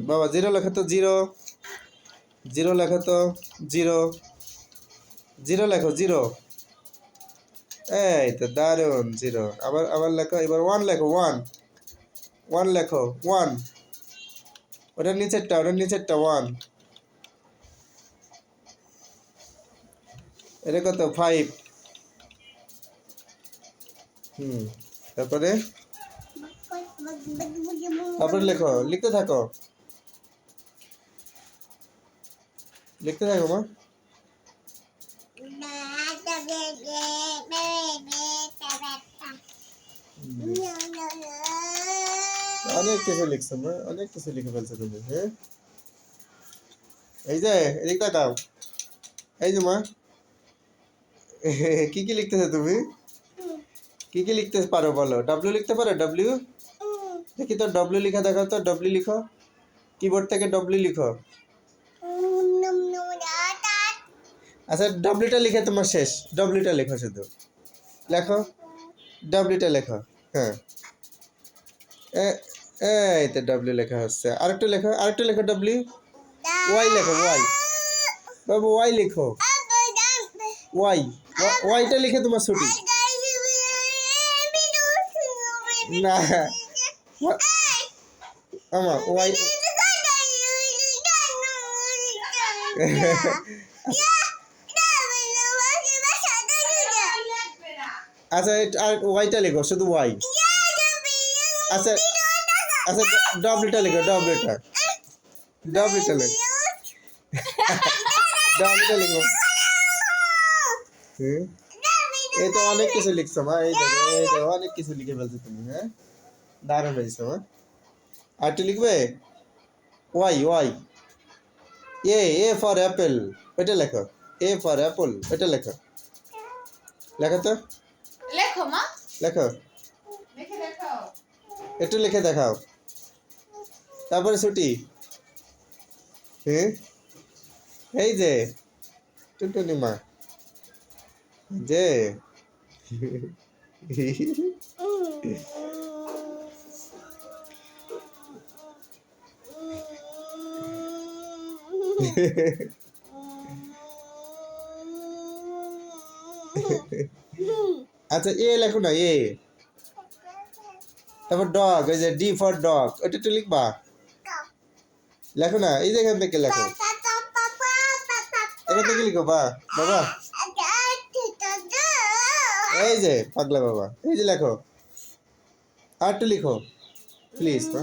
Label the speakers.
Speaker 1: বাবা জিরো লেখো তো, জিরো জিরো লেখো তো, জিরো জিরো লেখো, জিরো। এই তো দারুণ, জিরো। আবার আবার লেখো, এবার ওয়ান লেখো, ওয়ান ওয়ান লেখো, ওয়ান। ওটার নিচেরটা ওয়ান। এটা কত? ফাইভ। তারপরে তারপরে লেখো, লিখতে থাকো, লিখতে থাকো মা। অনেক কিছু লিখছো মা, অনেক কিছু লিখে ফেলছো তুমি। হ্যাঁ, এই যে এদিক তাকাও, এই যে মা, কি কি লিখতেছো তুমি? কি কি লিখতে পারো বলো? ডব্লিউ লিখতে পারো? ডব্লিউ দেখি তো, ডব্লিউ লিখা দেখাও তো, ডব্লিউ লিখো, কিবোর্ড থেকে ডব্লিউ লিখো। আচ্ছা, ডব্লিউটা লিখে তোমার শেষ, ডব্লিউটা লেখো, শুধু লেখো, ডব্লিউটা লেখো। হ্যাঁ, এই তো ডব্লিউ লেখা হচ্ছে। আরেকটু লেখো, আরেকটু লেখো, ডব্লিউ। ওয়াই লেখো, ওয়াই বাবু, ওয়াই লিখো, ওয়াই। ওয়াইটা লিখে তোমার ছুটি। না আমার ওয়াই। আচ্ছা, আর ওয়াইটা লিখো, শুধু ওয়াই। আচ্ছা আচ্ছা, ডব্লিউটা লিখো, ডব্লিউটা ডব্লিউটা লিখো, ডব্লিউটা লিখো। এই তো অনেক কিছু লিখছো মা, এই দেখো, এই দেখো, অনেক কিছু লিখে ফেলছো তুমি। হ্যাঁ, দারুণ হয়েছে মা। আরটি লিখবে, Y, Y. A for apple, ওইটা লেখো, এ ফর অ্যাপল, ওইটা লেখো, লেখো তো,
Speaker 2: লেখো মা,
Speaker 1: লেখো,
Speaker 2: লিখে দেখাও,
Speaker 1: একটু লিখে দেখাও। তারপরে ছুটি। এই যে টুনটুনি মা, যে আচ্ছা, এ লেখো না, এ। তারপর ডগ, ওই যে ডি ফর ডগ, ওইটা একটু লিখবা, লেখো না, এই যে এখান থেকে লেখো, এখান থেকে লিখো বা বাবা, এই যে পাগলা বাবা, এই যে লেখো, আর একটু লিখো প্লিজ মা।